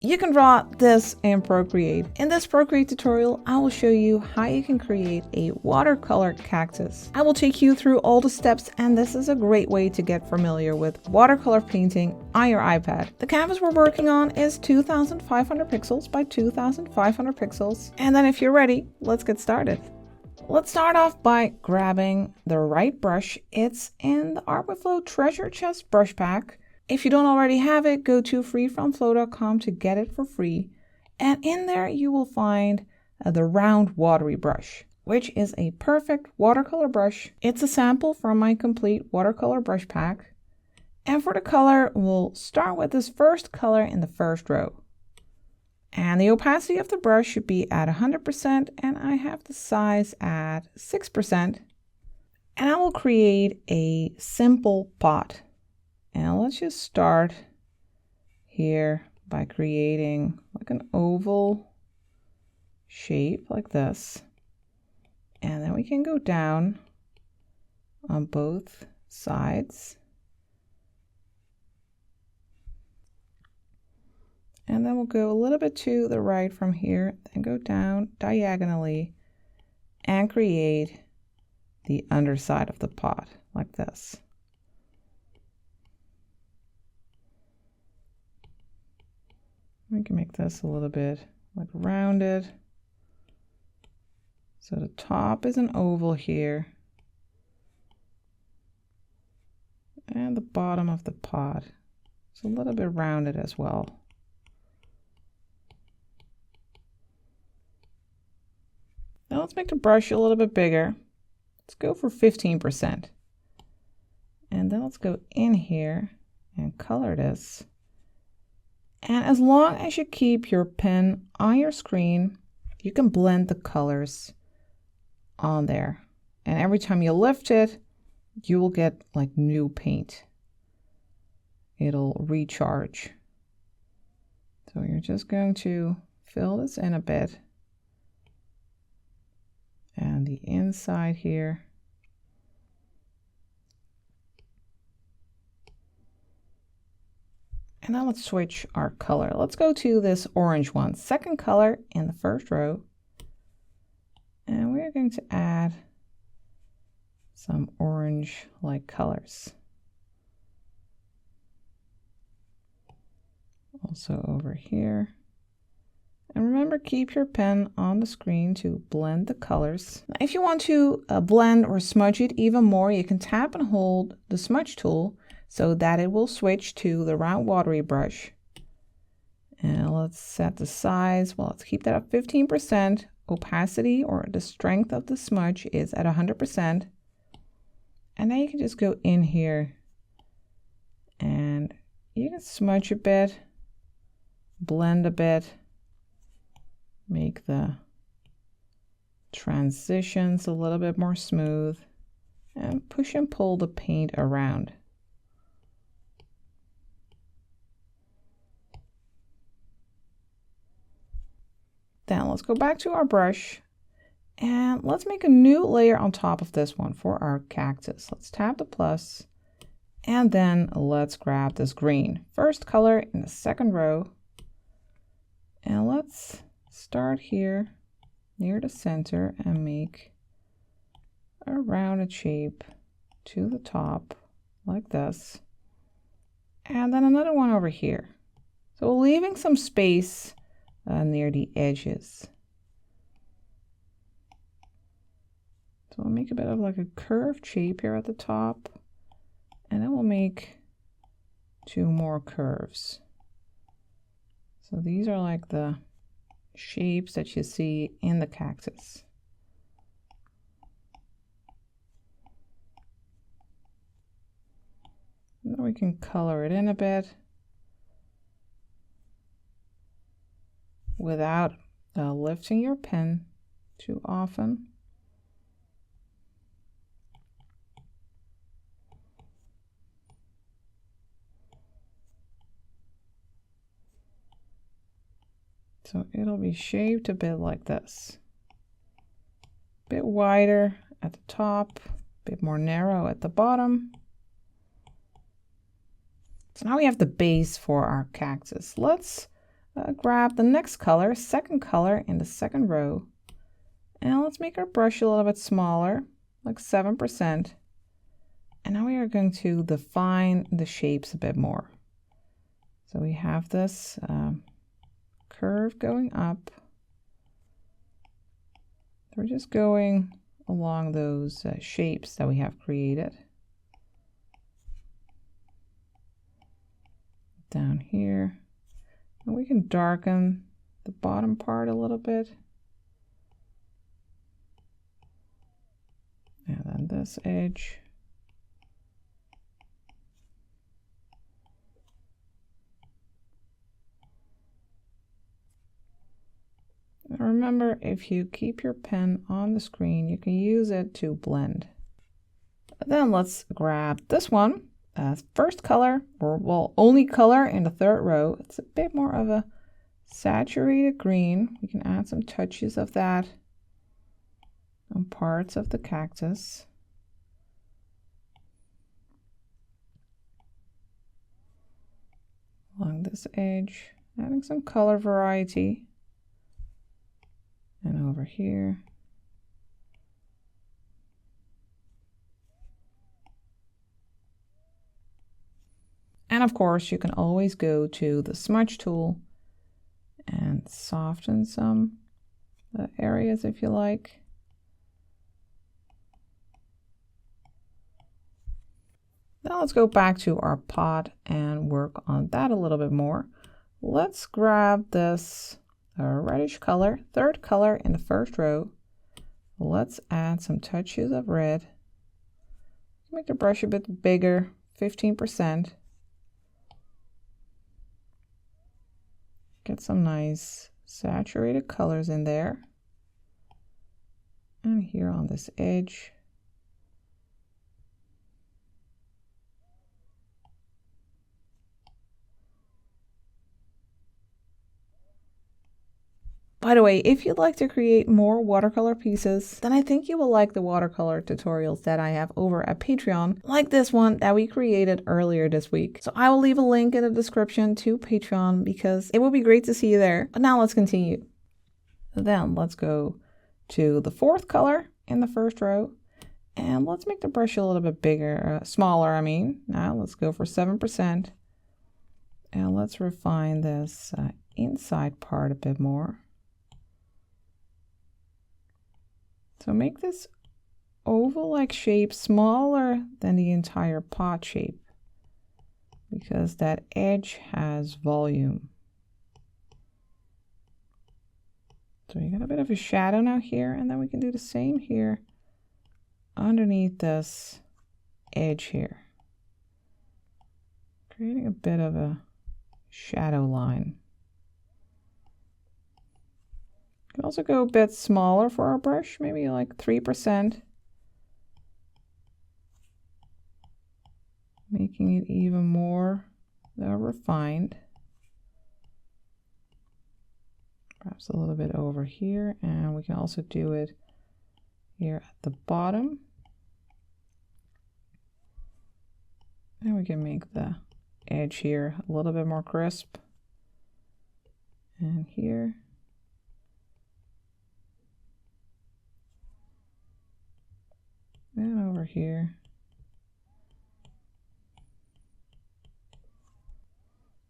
You can draw this in Procreate. In this Procreate tutorial, I will show you how you can create a watercolor cactus. I will take you through all the steps, and this is a great way to get familiar with watercolor painting on your iPad. The canvas we're working on is 2500 pixels by 2500 pixels. And then if you're ready, let's get started. Let's start off by grabbing the right brush. It's in the Art with Flow Treasure Chest brush pack. If you don't already have it, go to freefromflow.com to get it for free. And in there, you will find the round watery brush, which is a perfect watercolor brush. It's a sample from my complete watercolor brush pack. And for the color, we'll start with this first color in the first row. And the opacity of the brush should be at 100%, and I have the size at 6%. And I will create a simple pot. And let's just start here by creating like an oval shape like this. And then we can go down on both sides. And then we'll go a little bit to the right from here, then go down diagonally and create the underside of the pot like this. We can make this a little bit like rounded. So the top is an oval here. And the bottom of the pot is a little bit rounded as well. Now let's make the brush a little bit bigger. Let's go for 15%. And then let's go in here and color this. And as long as you keep your pen on your screen, you can blend the colors on there. And every time you lift it, you will get like new paint. It'll recharge. So you're just going to fill this in a bit. And the inside here. And now let's switch our color. Let's go to this orange one, second color in the first row. And we're going to add some orange-like colors. Also over here. And remember, keep your pen on the screen to blend the colors. Now, if you want to blend or smudge it even more, you can tap and hold the smudge tool so that it will switch to the round watery brush. And let's set the size. Well, let's keep that at 15%. Opacity, or the strength of the smudge, is at 100%. And now you can just go in here and you can smudge a bit, blend a bit, make the transitions a little bit more smooth, and push and pull the paint around. Then let's go back to our brush and let's make a new layer on top of this one for our cactus. Let's tap the plus and then let's grab this green first color in the second row. And let's start here near the center and make a rounded shape to the top like this. And then another one over here. So leaving some space near the edges. So we'll make a bit of like a curved shape here at the top, and then we'll make two more curves. So these are like the shapes that you see in the cactus. And then we can color it in a bit without lifting your pen too often. So it'll be shaped a bit like this. A bit wider at the top, a bit more narrow at the bottom. So now we have the base for our cactus. Let's grab the next color, second color in the second row, and let's make our brush a little bit smaller, like 7%. And now we are going to define the shapes a bit more. So we have this curve going up. We're just going along those shapes that we have created. Down here. And we can darken the bottom part a little bit. And then this edge. Remember, if you keep your pen on the screen, you can use it to blend. Then let's grab this one, first color, or well, only color in the third row. It's a bit more of a saturated green. We can add some touches of that on parts of the cactus. Along this edge, adding some color variety. And over here. And of course, you can always go to the smudge tool and soften some areas if you like. Now let's go back to our pot and work on that a little bit more. Let's grab this reddish color, third color in the first row. Let's add some touches of red. Make the brush a bit bigger, 15%. Get some nice saturated colors in there. And here on this edge. By the way, if you'd like to create more watercolor pieces, then I think you will like the watercolor tutorials that I have over at Patreon, like this one that we created earlier this week. So I will leave a link in the description to Patreon because it would be great to see you there. But now let's continue. Then let's go to the fourth color in the first row, and let's make the brush a little bit bigger, smaller, I mean. Now let's go for 7%, and let's refine this inside part a bit more. So make this oval-like shape smaller than the entire pot shape because that edge has volume. So you got a bit of a shadow now here, and then we can do the same here underneath this edge here, creating a bit of a shadow line. You can also go a bit smaller for our brush, maybe like 3%, making it even more refined. Perhaps a little bit over here, and we can also do it here at the bottom. And we can make the edge here a little bit more crisp. And here. And over here.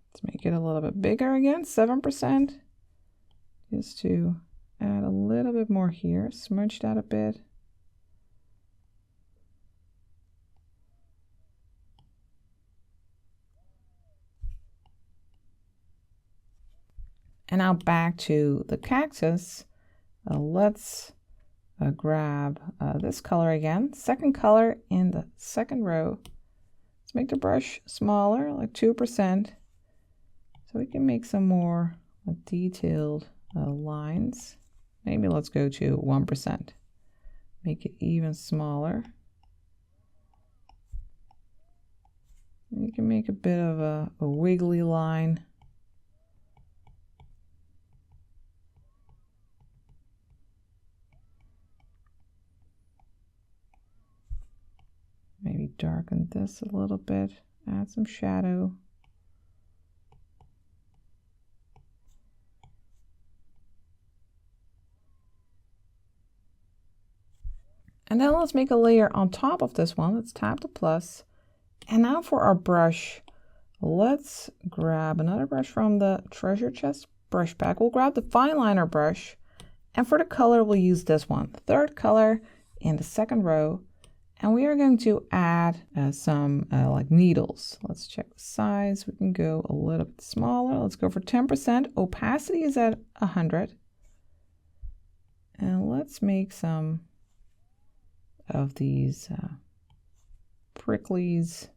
Let's make it a little bit bigger again, 7%. Just to add a little bit more here, smudge that a bit. And now back to the cactus. Let's grab this color again, second color in the second row. Let's make the brush smaller, like 2%, so we can make some more detailed lines. Maybe let's go to 1%. Make it even smaller. You can make a bit of a wiggly line. Maybe darken this a little bit, add some shadow. And then let's make a layer on top of this one. Let's tap the plus. And now for our brush, let's grab another brush from the treasure chest brush pack. We'll grab the fine liner brush. And for the color, we'll use this one, the third color in the second row. And we are going to add some like needles. Let's check the size. We can go a little bit smaller. Let's go for 10%. Opacity is at 100. And let's make some of these pricklies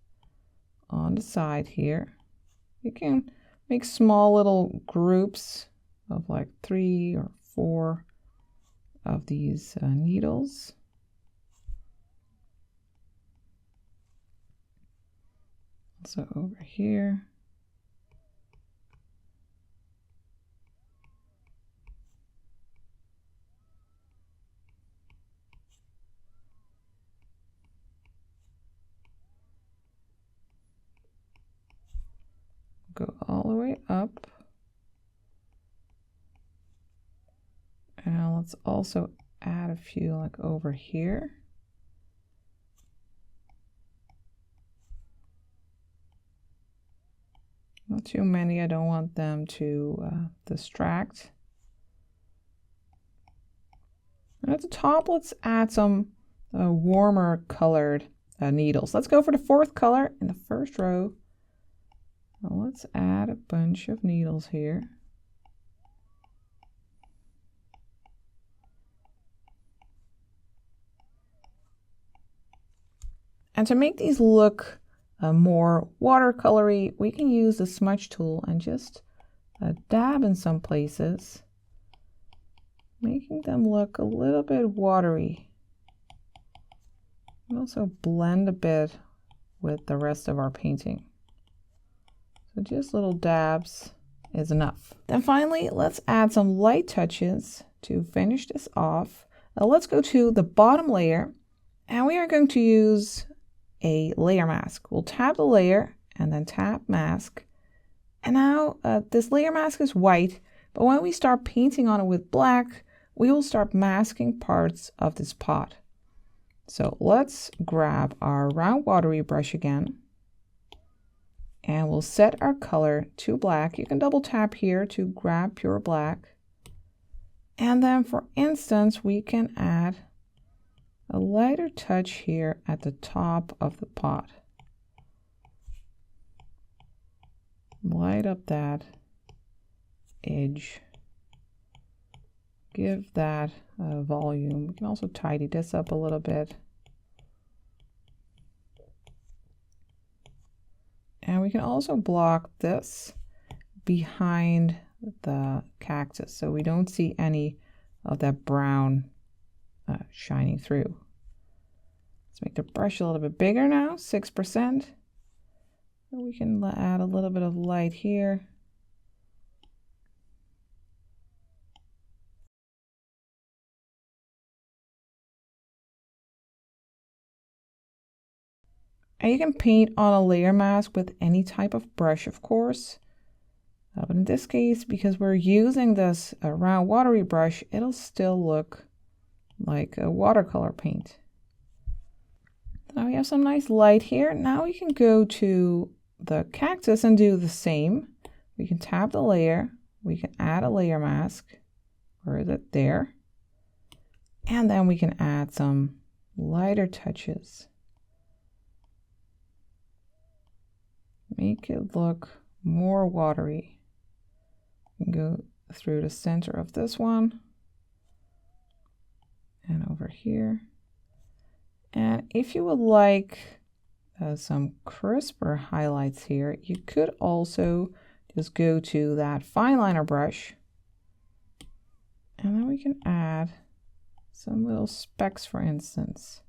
on the side here. You can make small little groups of like 3 or 4 of these needles. So over here. Go all the way up. And let's also add a few like over here. Not too many, I don't want them to distract. And at the top, let's add some warmer colored needles. Let's go for the fourth color in the first row. Now let's add a bunch of needles here. And to make these look more watercolory, we can use the smudge tool and just dab in some places, making them look a little bit watery. And also blend a bit with the rest of our painting. So just little dabs is enough. Then finally, let's add some light touches to finish this off. Now let's go to the bottom layer, and we are going to use a layer mask. We'll tap the layer and then tap mask. And now this layer mask is white, but when we start painting on it with black, we will start masking parts of this pot. So let's grab our round watery brush again, and we'll set our color to black. You can double tap here to grab pure black. And then for instance, we can add a lighter touch here at the top of the pot. Light up that edge. Give that volume. We can also tidy this up a little bit. And we can also block this behind the cactus so we don't see any of that brown shining through. Let's make the brush a little bit bigger now, 6%. We can add a little bit of light here. And you can paint on a layer mask with any type of brush, of course. But in this case, because we're using this round watery brush, it'll still look like a watercolor paint. Now we have some nice light here. Now we can go to the cactus and do the same. We can tap the layer. We can add a layer mask. Where is it? There. And then we can add some lighter touches. Make it look more watery. You can go through the center of this one and over here. And if you would like some crisper highlights here, you could also just go to that fine liner brush, and then we can add some little specks, for instance,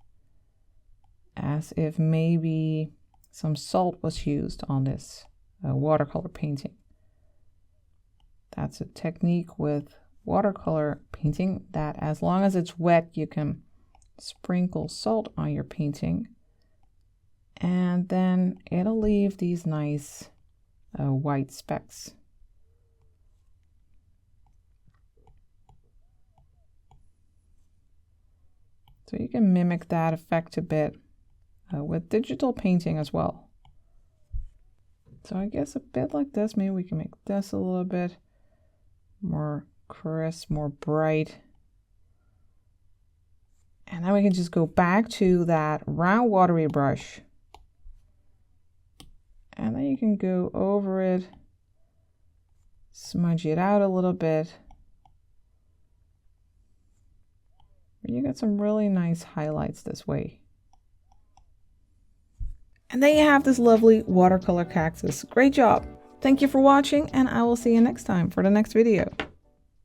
as if maybe some salt was used on this watercolor painting. That's a technique with watercolor painting that as long as it's wet, you can sprinkle salt on your painting, and then it'll leave these nice white specks. So you can mimic that effect a bit with digital painting as well. So I guess a bit like this, maybe we can make this a little bit more crisp, more bright. And then we can just go back to that round watery brush. And then you can go over it, smudge it out a little bit. You get some really nice highlights this way. And there you have this lovely watercolor cactus. Great job. Thank you for watching, and I will see you next time for the next video.